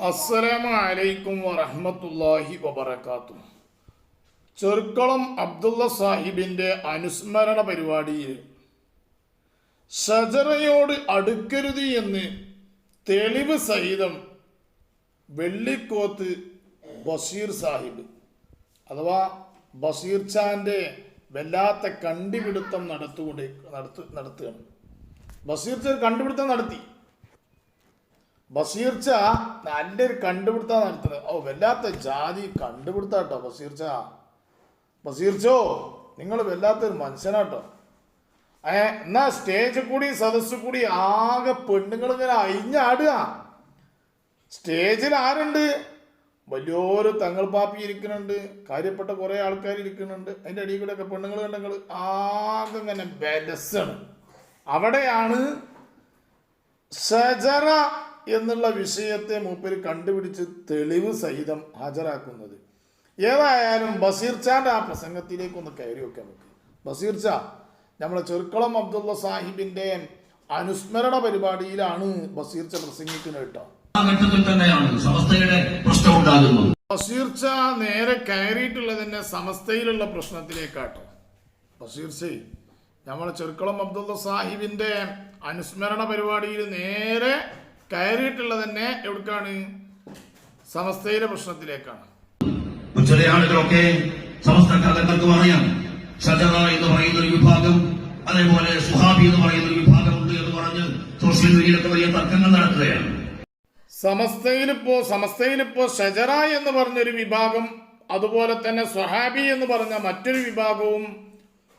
അസ്സലാമു അലൈക്കും വറഹ്മത്തുള്ളാഹി വബറകാതുഹു. ചെർക്കളം അബ്ദുള്ള സാഹിബിൻ്റെ അനുസ്മരണ പരിപാടിയിൽ ഷജറയോട് അടുക്കരുത് എന്ന് തെളിവ് സഹിതം വെള്ളിക്കോത്ത് ബഷീർ സാഹിബ് അഥവാ ബഷീർ ഖാൻ്റെ വല്ലാത്ത കണ്ടുപിടുത്തം നടത്തുകയാണ്. ബഷീർ ഖാൻ കണ്ടുപിടുത്തം നടത്തി. ബഷീർ ഖാ നല്ലൊരു കണ്ടുപിടുത്തം നടത്തുന്നത്. വല്ലാത്ത ജാതി കണ്ടുപിടുത്താട്ടോ ബഷീർ ഖോ, നിങ്ങൾ വല്ലാത്തൊരു മനുഷ്യനാട്ടോ. എന്നാ സ്റ്റേജിൽ കൂടി സദസ്സിൽ കൂടി ആകെ പെണ്ണുങ്ങൾ ഇങ്ങനെ അയിഞ്ഞാടുക. സ്റ്റേജിൽ ആരുണ്ട്? വലിയൊരു തങ്ങൾ പാപ്പി ഇരിക്കുന്നുണ്ട്, കാര്യപ്പെട്ട കുറേ ആൾക്കാർ ഇരിക്കുന്നുണ്ട്. അതിൻ്റെ അടിയിൽ കൂടെ ഒക്കെ പെണ്ണുങ്ങൾ കണ്ടെങ്കിൽ ആകെ ഇങ്ങനെ ബലസാണ്. അവിടെയാണ് ഷജറ എന്നുള്ള വിഷയത്തെ മൂപ്പര് കണ്ടുപിടിച്ച് തെളിവ് സഹിതം ഹാജരാക്കുന്നത്. ഏതായാലും ബഷീർ ഖാൻ്റെ ആ പ്രസംഗത്തിലേക്ക് ഒന്ന് കയറി വെക്കാൻ നമുക്ക്. ബഷീർ ഖാ നമ്മളെ ചെർക്കളം അബ്ദുള്ള സാഹിബിൻ്റെ അനുസ്മരണ പരിപാടിയിലാണ് ബഷീർ ഖാ പ്രസംഗിക്കുന്നത് കേട്ടോ. ബഷീർ ഖാ നേരെ കയറിയിട്ടുള്ളതിന്റെ സമസ്തയിലുള്ള പ്രശ്നത്തിലേക്കാട്ടോ. ബഷീർ ഖാ നമ്മളെ ചെർക്കളം അബ്ദുള്ള സാഹിബിന്റെ അനുസ്മരണ പരിപാടിയിൽ നേരെ കയറിയിട്ടുള്ളത് തന്നെ എവിടേക്കാണ്? സമസ്തയിലെ പ്രശ്നത്തിലേക്കാണ്. ചില ആളുകളൊക്കെ സമസ്തക്കാർക്ക് പറയാം ഷജറ എന്ന് പറയുന്ന ഒരു വിഭാഗം, അതേപോലെ സുഹാബി എന്ന് പറയുന്ന ഒരു വിഭാഗം ഉണ്ട് എന്ന് പറഞ്ഞ് സോഷ്യൽ മീഡിയയിലൊക്കെ വലിയ തർക്കങ്ങൾ നടക്കുകയാണ്. സമസ്തയിലിപ്പോ ഷജറ എന്ന് പറഞ്ഞൊരു വിഭാഗം, അതുപോലെ തന്നെ സ്വഹാബി എന്ന് പറഞ്ഞ മറ്റൊരു വിഭാഗവും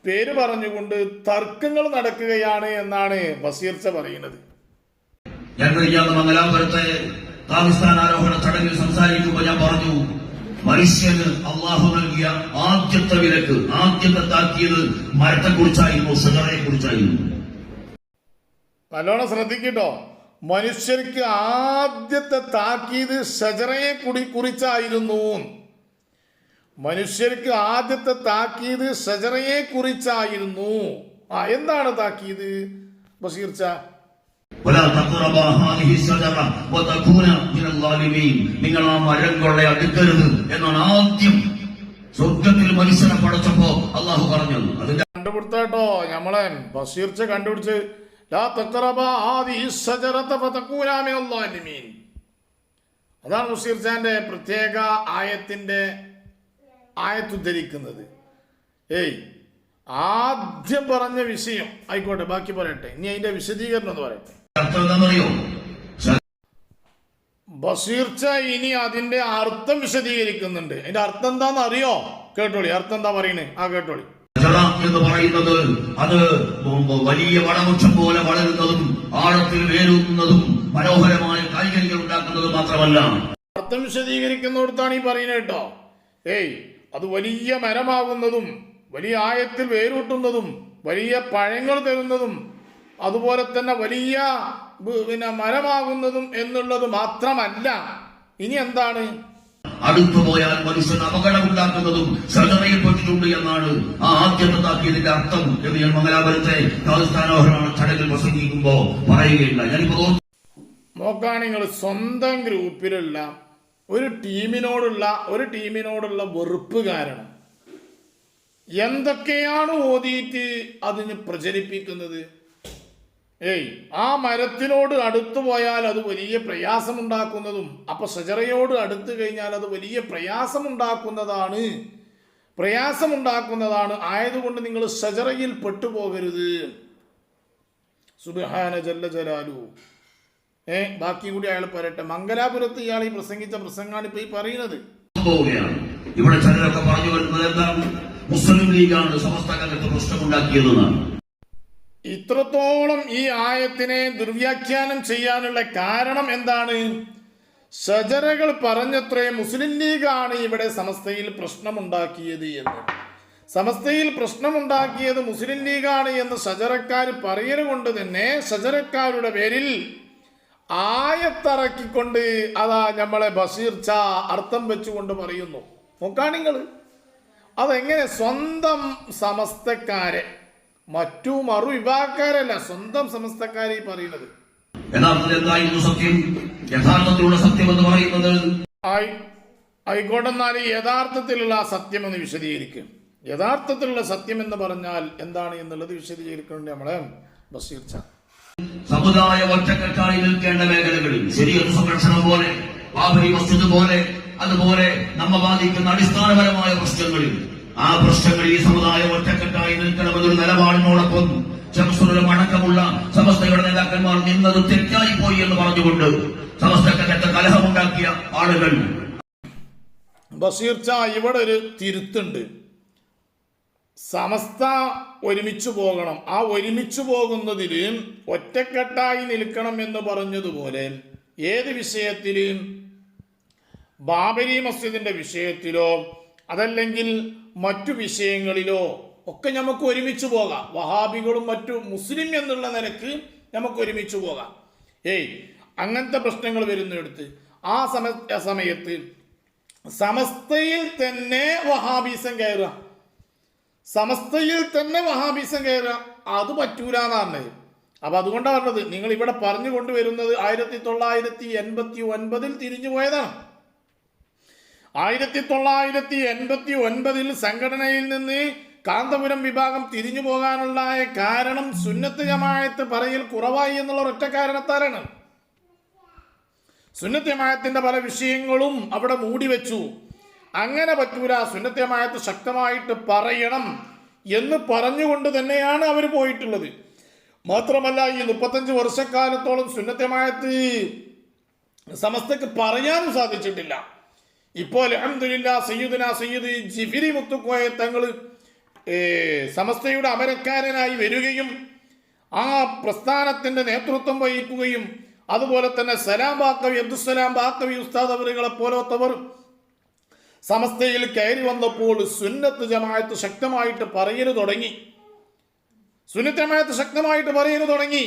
പേര് പറഞ്ഞുകൊണ്ട് തർക്കങ്ങൾ നടക്കുകയാണ് എന്നാണ് ബഷീർ ഖാ പറയുന്നത്. ഞാൻ കഴിഞ്ഞ മംഗലാപുരത്തെ പാകിസ്ഥാൻ ആരോഹണ ചടങ്ങിൽ സംസാരിക്കുമ്പോൾ ഞാൻ പറഞ്ഞു, മനുഷ്യന് അള്ളാഹു നൽകിയ ആദ്യത്തെ വിലക്ക്, ആദ്യത്തെ താക്കീത് മരത്തെക്കുറിച്ചായിരുന്നു, ഷജറയെ കുറിച്ചായിരുന്നു. നല്ലോണം ശ്രദ്ധിക്കട്ടോ. മനുഷ്യർക്ക് ആദ്യത്തെ താക്കീത് ഷജറയെ കുറിച്ചായിരുന്നു. മനുഷ്യർക്ക് ആദ്യത്തെ താക്കീത് ഷജറയെ കുറിച്ചായിരുന്നു. എന്താണ് താക്കീത് ബഷീർ ഖാ? നിങ്ങൾ ആ മരം കൊള്ള അടുക്കരുത് എന്നാണ് ആദ്യം സ്വർഗത്തിൽ മനുഷ്യനെ പടച്ചപ്പോ അള്ളാഹു പറഞ്ഞത്. അതിന്റെ കണ്ടുപിടുത്താട്ടോ നമ്മളെ ബഷീർ ഖാ കണ്ടുപിടിച്ച് അതാണ് ബഷീർ ഖാന്റെ പ്രത്യേക ആയത്തുദ്ധരിക്കുന്നത്. ആദ്യം പറഞ്ഞ വിഷയം ആയിക്കോട്ടെ, ബാക്കി പറയട്ടെ. ഇനി അതിന്റെ വിശദീകരണം എന്ന് പറയട്ടെ. ബഷീർ ഖാ ഇനി അതിന്റെ അർത്ഥം വിശദീകരിക്കുന്നുണ്ട്. അതിന്റെ അർത്ഥം എന്താന്ന് അറിയോ? കേട്ടോളി. അർത്ഥം എന്താ പറയുന്നത്? കേട്ടോളി. എന്ന് പറയുന്നത് അത് വലിയ വടവൃക്ഷം പോലെ വളരുന്നതും ആഴത്തിൽ വേരുന്നതും മനോഹരമായ കായ്കനികൾ ഉണ്ടാക്കുന്നതും മാത്രമല്ല. അർത്ഥം വിശദീകരിക്കുന്നിടത്താണ് ഈ പറയുന്നത് കേട്ടോ. അത് വലിയ മരമാകുന്നതും വലിയ ആയത്തിൽ വേരൂട്ടുന്നതും വലിയ പഴങ്ങൾ തരുന്നതും അതുപോലെ തന്നെ വലിയ മരമാകുന്നതും എന്നുള്ളത് മാത്രമല്ല. ഇനി എന്താണ്? അടുത്തു പോയാൽ മനുഷ്യൻ അപകടമുണ്ടാക്കുന്നതും ഷജറയിൽപ്പെട്ടിട്ടുണ്ട് എന്നാണ് ആ ആദ്യത്തെ താക്കീതിന്റെ അർത്ഥം എന്ന് ഞാൻ മംഗലാപുരത്തെ പാകിസ്ഥാനോഹരണ ചടങ്ങിൽ പ്രസംഗിക്കുമ്പോ പറയുകയില്ല. ഞാനിപ്പോ നോക്കാണ്, നിങ്ങൾ സ്വന്തം ഗ്രൂപ്പിലുള്ള ഒരു ടീമിനോടുള്ള വെറുപ്പ് കാരണം എന്തൊക്കെയാണ് ഓതിയിട്ട് അതിന് പ്രചരിപ്പിക്കുന്നത്. ആ മരത്തിനോട് അടുത്തു പോയാൽ അത് വലിയ പ്രയാസമുണ്ടാക്കുന്നതും, അപ്പൊ ഷജറയോട് അടുത്തു കഴിഞ്ഞാൽ അത് വലിയ പ്രയാസമുണ്ടാക്കുന്നതാണ്. ആയതുകൊണ്ട് നിങ്ങൾ ഷജറയിൽ പെട്ടുപോകരുത്. സുബ്ഹാന ജല്ല ജലാലു. ബാക്കി കൂടി അയാൾ പറയട്ടെ. മംഗലാപുരത്ത് ഇയാൾ ഈ പ്രസംഗിച്ച പ്രസംഗമാണ് ഇപ്പൊ ഈ പറയുന്നത്. ഇവിടെ ചിലരൊക്കെ പറഞ്ഞു വരുന്നത് എന്താണ്? മുസ്ലിം ലീഗാണ് സമസ്തകാലത്ത് പ്രശ്നമുണ്ടാക്കിയതെന്നാണ്. ഇത്രത്തോളം ഈ ആയത്തിനെ ദുർവ്യാഖ്യാനം ചെയ്യാനുള്ള കാരണം എന്താണ്? ഷജറകൾ പറഞ്ഞത്രേ മുസ്ലിം ലീഗാണ് ഇവിടെ സമസ്തയിൽ പ്രശ്നമുണ്ടാക്കിയത് എന്ന്. സമസ്തയിൽ പ്രശ്നമുണ്ടാക്കിയത് മുസ്ലിം ലീഗാണ് എന്ന് ഷജറക്കാർ പറയലുകൊണ്ട് തന്നെ ഷജറക്കാരുടെ പേരിൽ ആയത്തിറക്കിക്കൊണ്ട് നമ്മളെ ബഷീർ ഖാ അർത്ഥം വെച്ചുകൊണ്ട് പറയുന്നു. നോക്കാണിങ്ങൾ അതെങ്ങനെ സ്വന്തം സമസ്തക്കാരെ, മറ്റു മറു വിഭാഗക്കാരല്ല, സ്വന്തം സമസ്തക്കാരെ പറയുന്നത്. യഥാർത്ഥത്തിൽ എന്തായിരുന്നു സത്യം? യഥാർത്ഥത്തിലുള്ള സത്യം എന്ന് പറയുന്നത് ആയിക്കോട്ടെ, യഥാർത്ഥത്തിലുള്ള സത്യം എന്ന് വിശദീകരിക്കും. യഥാർത്ഥത്തിലുള്ള സത്യം എന്ന് പറഞ്ഞാൽ എന്താണ് എന്നുള്ളത് വിശദീകരിക്കേണ്ട നമ്മളെ ബഷീർ ഷാ. സമുദായ ഒറ്റക്കെട്ടായി നിൽക്കേണ്ട മേഖലകളിൽ ശരീഅത്ത് സംരക്ഷണം പോലെ, ബാബരി മസ്ജിദ് പോലെ, അതുപോലെ നമ്മ ബാധിക്കുന്ന അടിസ്ഥാനപരമായ പ്രശ്നങ്ങളിൽ, ആ പ്രശ്നങ്ങളിൽ ഈ സമുദായം ഒറ്റക്കെട്ടായി നിൽക്കണമെന്നൊരു നിലപാടിനോടൊപ്പം ശംസുലും അടക്കമുള്ള സമസ്തയുടെ നേതാക്കന്മാർ നിന്നത് തെറ്റായി പോയി എന്ന് പറഞ്ഞുകൊണ്ട് സമസ്തക്കകത്ത് കലഹമുണ്ടാക്കിയ ആളുകൾ. ബഷീർ ഷാ, ഇവിടെ ഒരു തിരുത്തുണ്ട്. സമസ്ത ഒരുമിച്ചു പോകണം. ആ ഒരുമിച്ചു പോകുന്നതിൽ ഒറ്റക്കെട്ടായി നിൽക്കണം എന്ന് പറഞ്ഞതുപോലെ ഏത് വിഷയത്തിലും, ബാബരി മസ്ജിദിന്റെ വിഷയത്തിലോ അതല്ലെങ്കിൽ മറ്റു വിഷയങ്ങളിലോ ഒക്കെ നമുക്ക് ഒരുമിച്ച് പോകാം. വഹാബികളും മറ്റു മുസ്ലിം എന്നുള്ള നിലക്ക് നമുക്ക് ഒരുമിച്ച് പോകാം. അങ്ങനത്തെ പ്രശ്നങ്ങൾ വരുന്നിടത്ത് ആ സമയത്ത് സമസ്തയിൽ തന്നെ വഹാബീസം കയറുക, സമസ്തയിൽ തന്നെ വഹാബീസം കയറുക, അത് പറ്റൂലെന്നാണ്. അപ്പൊ അതുകൊണ്ടാണ് പറഞ്ഞത്, നിങ്ങൾ ഇവിടെ പറഞ്ഞു കൊണ്ടുവരുന്നത് 1989 തിരിഞ്ഞു പോയതാണ്. 1989 സംഘടനയിൽ നിന്ന് കാന്തപുരം വിഭാഗം തിരിഞ്ഞു പോകാനുള്ള കാരണം സുന്നത്ത് ജമാഅത്ത് പറയൽ കുറവായി എന്നുള്ള ഒറ്റ കാരണത്താലാണ്. സുന്നത്ത് ജമാഅത്തിന്റെ പല വിഷയങ്ങളും അവിടെ മൂടിവെച്ചു. അങ്ങനെ പറ്റൂല, സുന്നത്ത് ജമാഅത്ത് ശക്തമായിട്ട് പറയണം എന്ന് പറഞ്ഞുകൊണ്ട് തന്നെയാണ് അവർ പോയിട്ടുള്ളത്. മാത്രമല്ല, ഈ 35 വർഷക്കാലത്തോളം സുന്നത്ത് ജമാഅത്ത് സമസ്തക്ക് പറയാനും സാധിച്ചിട്ടില്ല. ഇപ്പോൾ അൽഹംദുലില്ലാഹ് സയ്യിദ് ജിഫിരി മുത്തുക്കോയ തങ്ങൾ സമസ്തയുടെ അമരക്കാരനായി വരികയും ആ പ്രസ്ഥാനത്തിന്റെ നേതൃത്വം വഹിക്കുകയും അതുപോലെ തന്നെ സലാം ബാക്കവി, അബ്ദുസ്സലാം ബാക്കവി ഉസ്താദ് അവരുകളെ പോലത്തവർ സമസ്തയിൽ കയറി വന്നപ്പോൾ സുന്നത്ത് ജമാഅത്ത് ശക്തമായിട്ട് പറയൽ തുടങ്ങി. സുന്നത്ത് ജമാഅത്ത് ശക്തമായിട്ട് പറയൽ തുടങ്ങി.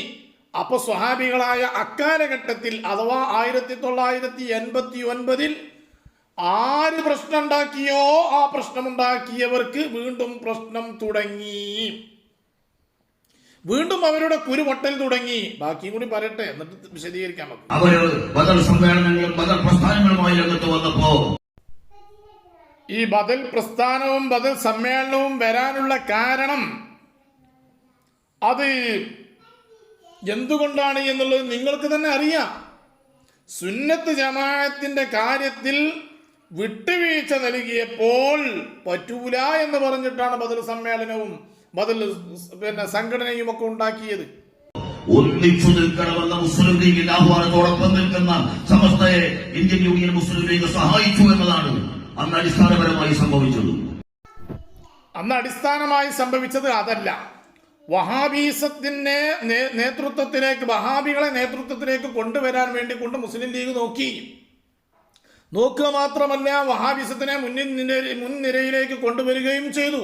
അപ്പൊ സ്വഹാബികളായ അക്കാലഘട്ടത്തിൽ അഥവാ 1989 ആര് പ്രശ്നം ഉണ്ടാക്കിയോ ആ പ്രശ്നമുണ്ടാക്കിയവർക്ക് വീണ്ടും പ്രശ്നം തുടങ്ങി. വീണ്ടും അവരുടെ കുരുപൊട്ടൽ തുടങ്ങി. ബാക്കിയും കൂടി പറയട്ടെ, എന്നിട്ട് വിശദീകരിക്കാൻ പറ്റും. ഈ ബദൽ പ്രസ്ഥാനവും ബദൽ സമ്മേളനവും വരാനുള്ള കാരണം അത് എന്തുകൊണ്ടാണ് എന്നുള്ളത് നിങ്ങൾക്ക് തന്നെ അറിയാം. സുന്നത്ത് ജമാഅത്തിന്റെ കാര്യത്തിൽ വിട്ടുവീഴ്ച നൽകിയപ്പോൾ പറ്റൂല എന്ന് പറഞ്ഞിട്ടാണ് ബദൽ സമ്മേളനവും ബദൽ സംഘടനയും ഒക്കെ ഉണ്ടാക്കിയത്. ഒന്നിച്ചു നിൽക്കണമെന്ന മുസ്ലിം ലീഗിന്റെ ആഹ്വാനത്തോടൊപ്പം നിൽക്കുന്ന സമസ്തയെ ഇന്ത്യൻ യൂണിയൻ മുസ്ലിം ലീഗ് സഹായിച്ചു എന്നതാണ് അന്ന് അടിസ്ഥാനപരമായി സംഭവിച്ചത്. അന്ന് അടിസ്ഥാനമായി സംഭവിച്ചത് അതല്ല, വഹാബീസത്തിന്റെ നേതൃത്വത്തിലേക്ക്, വഹാബികളെ നേതൃത്വത്തിലേക്ക് കൊണ്ടുവരാൻ വേണ്ടി കൊണ്ട് മുസ്ലിം ലീഗ് നോക്കുക മാത്രമല്ല, വഹാബിസത്തിനെ മുൻനിരയിലേക്ക് കൊണ്ടുവരികയും ചെയ്തു.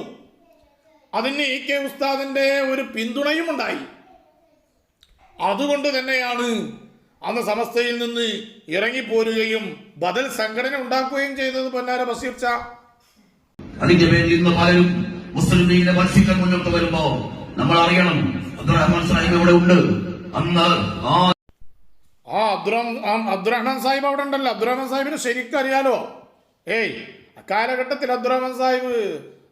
അതിന് ഇ.കെ. ഉസ്താദിന്റെ ഒരു പിന്തുണയും ഉണ്ടായി. അതുകൊണ്ട് തന്നെയാണ് അന്ന് സമസ്തയിൽ നിന്ന് ഇറങ്ങിപ്പോരുകയും ബദൽ സംഘടന ഉണ്ടാക്കുകയും ചെയ്തത്. പൊന്നാര ബഷീർ ഷാ, അതിന്റെ പേരിൽ ഇന്ന് പലരും മുസ്ലിം ലീഗിനെ വർഷിക്കാൻ മുന്നോട്ട് വരുമ്പോ നമ്മൾ അറിയണം, അബ്ദുറഹ്മാൻ സാഹിബ് ഇവിടെ ഉണ്ട്. അന്ന് അബ്ദുറഹ്മാൻ സാഹിബ് അവിടെ ഉണ്ടല്ലോ. അബ്ദുറഹ്മാൻ സാഹിബിന് ശരിക്കും അറിയാലോ. അക്കാലഘട്ടത്തിൽ അബ്ദുറഹ്മാൻ സാഹിബ്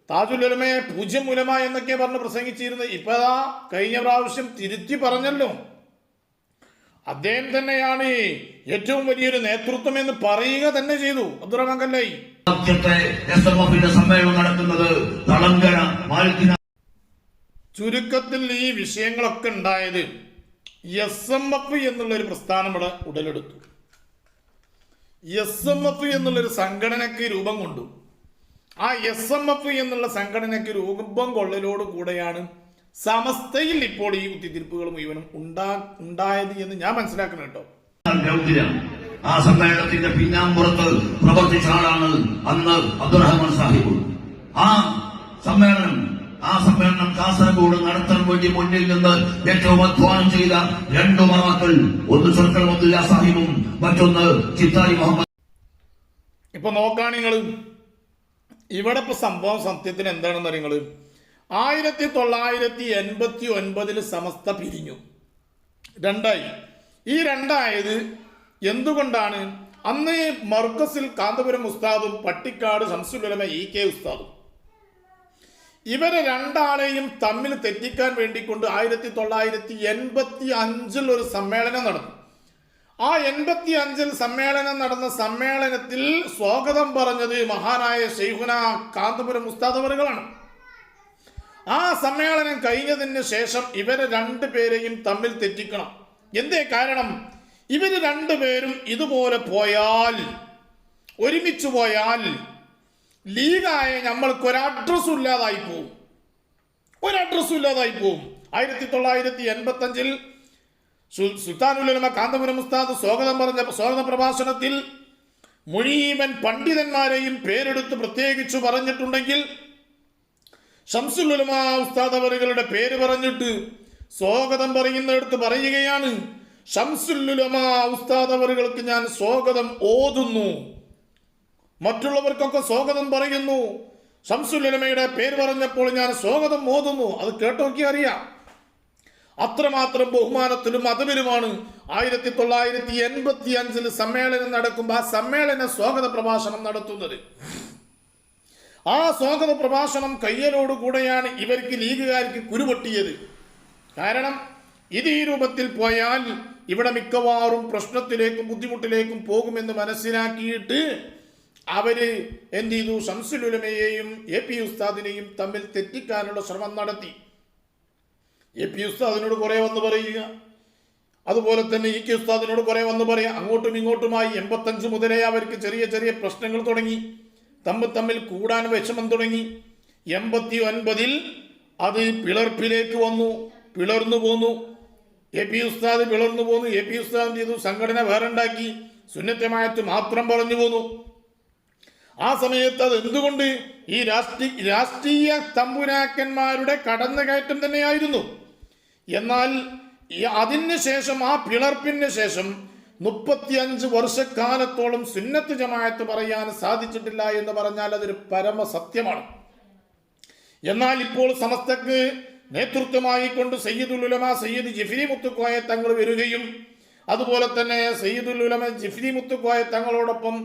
താജുൽ ഉലമയെ 0 ഉലമ എന്നൊക്കെ പറഞ്ഞ് പ്രസംഗിച്ചിരുന്നത്. ഇപ്പതാ കഴിഞ്ഞ പ്രാവശ്യം തിരുത്തി പറഞ്ഞല്ലോ. അദ്ദേഹം തന്നെയാണ് ഏറ്റവും വലിയൊരു നേതൃത്വം എന്ന് പറയുക തന്നെ ചെയ്തു അബ്ദുറഹ്മാൻ കല്ലായി. സമ്മേളനം നടക്കുന്നത് ചുരുക്കത്തിൽ ഈ വിഷയങ്ങളൊക്കെ ഉണ്ടായത് SMF എന്നുള്ളൊരു പ്രസ്ഥാനം ഇവിടെ ഉടലെടുത്തു. SMF എന്നുള്ളൊരു സംഘടനയ്ക്ക് രൂപം കൊണ്ടു. ആ SMF എന്നുള്ള സംഘടനയ്ക്ക് രൂപം കൊള്ളലോട് കൂടെയാണ് സമസ്തയിൽ ഇപ്പോൾ ഈ കുത്തിത്തിരിപ്പുകൾ മുഴുവനും ഉണ്ടായത് എന്ന് ഞാൻ മനസ്സിലാക്കണം കേട്ടോ. ആ സമ്മേളനത്തിന്റെ പിന്നാമ്പുറത്ത് പ്രവർത്തിച്ച ആളാണ് അന്ന് അബ്ദുറഹ്മാൻ സാഹിബ്. ആ സമ്മേളനം കാസർഗോഡ് നടത്താൻ വേണ്ടി മുന്നിൽ നിന്ന് ഏറ്റവും അധ്വാനം ചെയ്ത 2 മറാക്കൾ, ഒന്ന് സർക്കൽ അബ്ദുല്ല സാഹിബും മറ്റൊന്ന് ചിത്താരി മുഹമ്മദ്. ഇപ്പൊ നോക്കാണ് നിങ്ങള് ഇവിടെ ഇപ്പൊ സംഭവം സത്യത്തിന് എന്താണെന്ന് അറിയുന്നത്. 1989 സമസ്ത പിരിഞ്ഞു, 2ആയി. ഈ രണ്ടായത് എന്തുകൊണ്ടാണ്? അന്ന് മർക്കസിൽ കാന്തപുരം ഉസ്താദും പട്ടിക്കാട് ശംസുൽ ഉലമ EK ഉസ്താദും ഇവരെ രണ്ടാളെയും തമ്മിൽ തെറ്റിക്കാൻ വേണ്ടിക്കൊണ്ട് 1985 ഒരു സമ്മേളനം നടന്നു. ആ 85 സമ്മേളനം നടന്ന സമ്മേളനത്തിൽ സ്വാഗതം പറഞ്ഞത് മഹാനായ ശൈഖുന കാന്തപുരം ഉസ്താദ് അവറുകളാണ്. ആ സമ്മേളനം കഴിഞ്ഞതിന് ശേഷം ഇവരെ രണ്ടുപേരെയും തമ്മിൽ തെറ്റിക്കണം. എന്തേ കാരണം? ഇവര് രണ്ടുപേരും ഇതുപോലെ പോയാൽ, ഒരുമിച്ച് പോയാൽ ലീഗായ നമ്മൾക്ക് ഒരു അഡ്രസ്സും ഇല്ലാതായി പോവും. 1985 സുൽത്താനുൽ ഉലമ കാന്തപുരം ഉസ്താദ് സ്വാഗത പ്രഭാഷണത്തിൽ മുഴുവൻ പണ്ഡിതന്മാരെയും പേരെടുത്ത് പ്രത്യേകിച്ചു പറഞ്ഞിട്ടുണ്ടെങ്കിൽ ശംസുൽ ഉലമ ഉസ്താദ് അവറുകളുടെ പേര് പറഞ്ഞിട്ട് സ്വാഗതം പറയുന്നിടത്ത് പറയുകയാണ്, ശംസുൽ ഉലമ ഉസ്താദ് അവറുകൾക്ക് ഞാൻ സ്വാഗതം ഓതുന്നു, മറ്റുള്ളവർക്കൊക്കെ സ്വാഗതം പറയുന്നു, ശംസുൽ ഉലമയുടെ പേര് പറഞ്ഞപ്പോൾ ഞാൻ സ്വാഗതം ഓതുന്നു. അത് കേട്ടോക്കി അറിയാം. അത്രമാത്രം ബഹുമാനത്തിലും അതവിലുമാണ് 1985 സമ്മേളനം നടക്കുമ്പോൾ ആ സമ്മേളന സ്വാഗത പ്രഭാഷണം നടത്തുന്നത്. ആ സ്വാഗത പ്രഭാഷണം കയ്യലോടുകൂടെയാണ് ഇവർക്ക് ലീഗുകാർക്ക് കുരുപൊട്ടിയത്. കാരണം ഇത് ഈ രൂപത്തിൽ പോയാൽ ഇവിടെ മിക്കവാറും പ്രശ്നത്തിലേക്കും ബുദ്ധിമുട്ടിലേക്കും പോകുമെന്ന് മനസ്സിലാക്കിയിട്ട് അവര് എന്ത് ചെയ്തു? ശംസുൽ ഉലമയെയും AP ഉസ്താദിനെയും തമ്മിൽ തെറ്റിക്കാനുള്ള ശ്രമം നടത്തി. AP ഉസ്താദിനോട് കുറെ വന്ന് പറയുക, അതുപോലെ തന്നെ EK ഉസ്താദിനോട് കുറെ വന്ന് പറയുക. അങ്ങോട്ടും ഇങ്ങോട്ടുമായി 85 മുതലേ അവർക്ക് ചെറിയ ചെറിയ പ്രശ്നങ്ങൾ തുടങ്ങി, തമ്മിൽ കൂടാൻ വിഷമം തുടങ്ങി. 89 അത് പിളർപ്പിലേക്ക് വന്നു, പിളർന്നു പോന്നു. AP ഉസ്താദ് പിളർന്നു പോന്നു. AP ഉസ്താദ് ചെയ്തു? സംഘടന വേറെ ഉണ്ടാക്കി, സുന്നത്തമായത്ത് മാത്രം പറഞ്ഞു പോന്നു. ആ സമയത്ത് അത് എന്തുകൊണ്ട്? ഈ രാഷ്ട്രീയ തമ്പുരാക്കന്മാരുടെ കടന്നുകയറ്റം തന്നെയായിരുന്നു. എന്നാൽ അതിന് ശേഷം, ആ പിളർപ്പിന് ശേഷം 35 വർഷക്കാലത്തോളം സുന്നത്ത് ജമാഅത്ത് പറയാൻ സാധിച്ചിട്ടില്ല എന്ന് പറഞ്ഞാൽ അതൊരു പരമസത്യമാണ്. എന്നാൽ ഇപ്പോൾ സമസ്തക്ക് നേതൃത്വമായി കൊണ്ട് സയ്യിദുൽ ഉലമ സയ്യിദ് ജിഫ്രി മുത്തുക്കോയ തങ്ങൾ വരികയും അതുപോലെ തന്നെ സയ്യിദുൽ ഉലമ ജിഫ്രി മുത്തുക്കോയ തങ്ങളോടൊപ്പം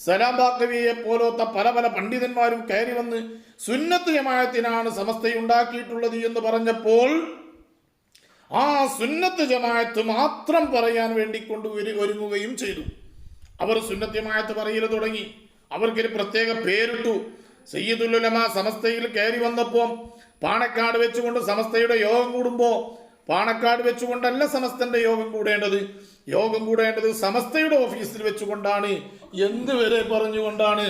സലാം ബാക്കവിയെ പോലത്തെ പല പല പണ്ഡിതന്മാരും കയറി വന്ന് സുന്നത്ത് ജമാഅത്തിനാണ് സമസ്തയുണ്ടാക്കിയിട്ടുള്ളത് എന്ന് പറഞ്ഞപ്പോൾ ആ സുന്നത്ത് ജമാഅത്ത് മാത്രം പറയാൻ വേണ്ടി കൊണ്ട് ഒരുങ്ങുകയും ചെയ്തു. അവർ സുന്നത്ത് ജമാഅത്ത് പറയൽ തുടങ്ങി. അവർക്കൊരു പ്രത്യേക പേരിട്ടു. സയ്യിദുൽ ഉലമ സമസ്തയിൽ കയറി വന്നപ്പോൾ പാണക്കാട് വെച്ചുകൊണ്ട് സമസ്തയുടെ യോഗം കൂടുമ്പോൾ, പാണക്കാട് വെച്ചുകൊണ്ടല്ല സമസ്തന്റെ യോഗം കൂടേണ്ടത് സമസ്തയുടെ ഓഫീസിൽ വെച്ചുകൊണ്ടാണ് എന്ന് വരെ പറഞ്ഞുകൊണ്ടാണ്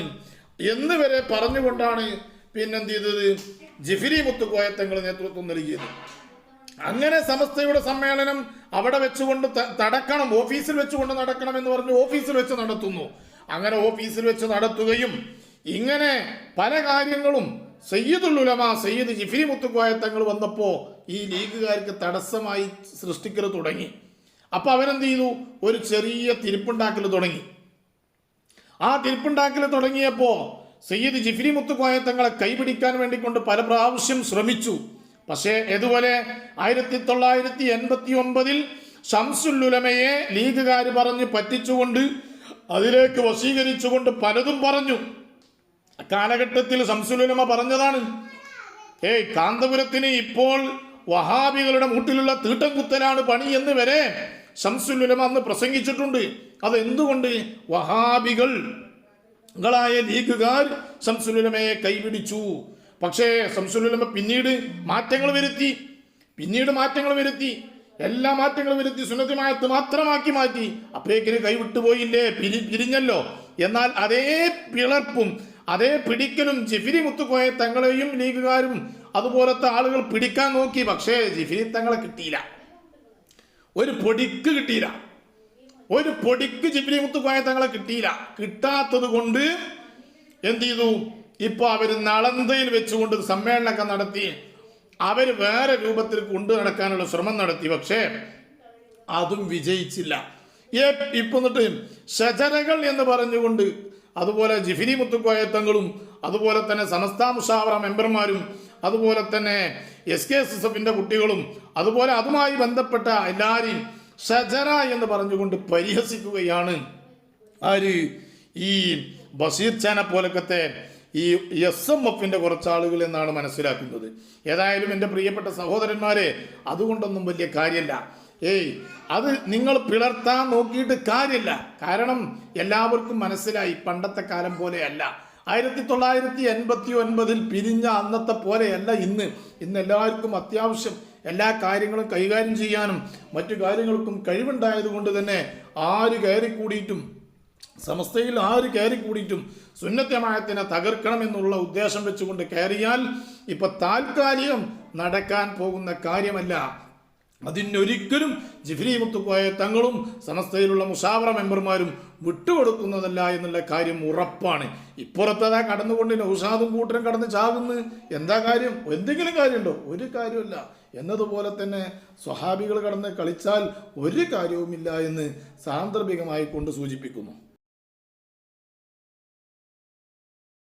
പിന്നെന്ത് ചെയ്തത്? ജിഫ്രി മുത്തുക്കോയ തങ്ങൾ നേതൃത്വം നൽകിയത്. അങ്ങനെ സമസ്തയുടെ സമ്മേളനം അവിടെ വെച്ചുകൊണ്ട് നടക്കണം, ഓഫീസിൽ വെച്ചുകൊണ്ട് നടക്കണം എന്ന് പറഞ്ഞ് ഓഫീസിൽ വെച്ച് നടത്തുന്നു. അങ്ങനെ ഓഫീസിൽ വെച്ച് നടത്തുകയും ഇങ്ങനെ പല കാര്യങ്ങളും സയ്യിദുൽ ഉലമ സയ്യിദ് ജിഫ്രി മുത്തുക്കോയ തങ്ങൾ വന്നപ്പോൾ ഈ ലീഗുകാർക്ക് തടസ്സമായി സൃഷ്ടിക്കൽ തുടങ്ങി. അപ്പൊ അവരെന്ത് ചെയ്തു? ഒരു ചെറിയ തിരിപ്പുണ്ടാക്കൽ തുടങ്ങി. ആ തിരിപ്പുണ്ടാക്കൽ തുടങ്ങിയപ്പോ സയ്യിദ് ജിഫ്രി മുത്തുക്കോയ തങ്ങളെ കൈപിടിക്കാൻ വേണ്ടിക്കൊണ്ട് പല പ്രാവശ്യം ശ്രമിച്ചു. പക്ഷേ ഇതുപോലെ 1989 ശംസുൽ ഉലമയെ ലീഗുകാർ പറഞ്ഞ് പറ്റിച്ചുകൊണ്ട് അതിലേക്ക് വശീകരിച്ചുകൊണ്ട് പലതും പറഞ്ഞു. കാലഘട്ടത്തിൽ ശംസുൽ ഉലമ പറഞ്ഞതാണ്, കാന്തപുരത്തിന് ഇപ്പോൾ വഹാബികളുടെ മൂട്ടിലുള്ള തീട്ടം കുത്തലാണ് പണി എന്ന് വരെ ശംസുൽ ഉലമ അന്ന് പ്രസംഗിച്ചിട്ടുണ്ട്. അത് എന്തുകൊണ്ട്? വഹാബികളായ ലീഗുകാർ ശംസുൽ ഉലമയെ കൈപിടിച്ചു. പക്ഷേ ശംസുൽ ഉലമ പിന്നീട് മാറ്റങ്ങൾ വരുത്തി, എല്ലാ മാറ്റങ്ങളും വരുത്തി സുന്നത്ത് ജമാഅത്ത് മാത്രമാക്കി മാറ്റി. അപ്പോഴേക്കിന് കൈവിട്ടുപോയില്ലേ, പിരിഞ്ഞല്ലോ. എന്നാൽ അതേ പിളർപ്പും അതേ പിടിക്കലും ജിഫ്രി മുത്തുക്കോയ തങ്ങളെയും ലീഗുകാരും അതുപോലത്തെ ആളുകൾ പിടിക്കാൻ നോക്കി. പക്ഷേ ജിഫ്രി തങ്ങളെ കിട്ടിയില്ല, ഒരു പൊടിക്ക് ജിഫ്രി മുത്തുക്കോയ തങ്ങളെ കിട്ടിയില്ല. കിട്ടാത്തത് കൊണ്ട് എന്ത് ചെയ്തു? ഇപ്പൊ അവര് നളന്തയിൽ വെച്ചുകൊണ്ട് സമ്മേളനമൊക്കെ നടത്തി അവര് വേറെ രൂപത്തിൽ കൊണ്ടു നടക്കാനുള്ള ശ്രമം നടത്തി. പക്ഷേ അതും വിജയിച്ചില്ല. ഇപ്പൊ എന്നിട്ട് ഷജറകൾ എന്ന് പറഞ്ഞുകൊണ്ട് അതുപോലെ ജിഫ്രി മുത്തുക്കോയ തങ്ങളും അതുപോലെ തന്നെ സമസ്ത മുഷാവറ മെമ്പർമാരും അതുപോലെ തന്നെ SKSSFന്റെ കുട്ടികളും അതുപോലെ അതുമായി ബന്ധപ്പെട്ട എല്ലാവരെയും ഷജറ എന്ന് പറഞ്ഞുകൊണ്ട് പരിഹസിക്കുകയാണ് ആര്? ഈ ബഷീർ ചാനെ പോലത്തെ ഈ SMFന്റെ കുറച്ചാളുകൾ എന്നാണ് മനസ്സിലാക്കുന്നത്. ഏതായാലും എൻ്റെ പ്രിയപ്പെട്ട സഹോദരന്മാരെ, അതുകൊണ്ടൊന്നും വലിയ കാര്യമില്ല. അത് നിങ്ങൾ പിളർത്താൻ നോക്കിയിട്ട് കാര്യമില്ല. കാരണം എല്ലാവർക്കും മനസ്സിലായി പണ്ടത്തെ കാലം പോലെയല്ല. 1989 പിരിഞ്ഞ അന്നത്തെ പോലെയല്ല ഇന്ന്. എല്ലാവർക്കും അത്യാവശ്യം എല്ലാ കാര്യങ്ങളും കൈകാര്യം ചെയ്യാനും മറ്റു കാര്യങ്ങൾക്കും കഴിവുണ്ടായത് കൊണ്ട് തന്നെ ആര് കയറിക്കൂടിയിട്ടും സമസ്തയിൽ ആര് കയറിക്കൂടിയിട്ടും സുന്നത്ത് ജമാഅത്തിനെ തകർക്കണമെന്നുള്ള ഉദ്ദേശം വെച്ചുകൊണ്ട് കയറിയാൽ ഇപ്പൊ താൽക്കാലികം നടക്കാൻ പോകുന്ന കാര്യമല്ല. അതിനൊരിക്കലും ജിഫ്രി മുത്തുക്കോയ തങ്ങളും സമസ്തയിലുള്ള മുഷാവറ മെമ്പർമാരും വിട്ടുകൊടുക്കുന്നതല്ല എന്നുള്ള കാര്യം ഉറപ്പാണ്. ഇപ്പുറത്തതാ കടന്നുകൊണ്ട് നൗഷാദും കൂട്ടരും കടന്ന് ചാകുന്നു. എന്താ കാര്യം? എന്തെങ്കിലും കാര്യമുണ്ടോ? ഒരു കാര്യമില്ല. എന്നതുപോലെ തന്നെ സ്വഹാബികൾ കടന്ന് കളിച്ചാൽ ഒരു കാര്യവുമില്ല എന്ന് സാന്ദർഭികമായി കൊണ്ട് സൂചിപ്പിക്കുന്നു.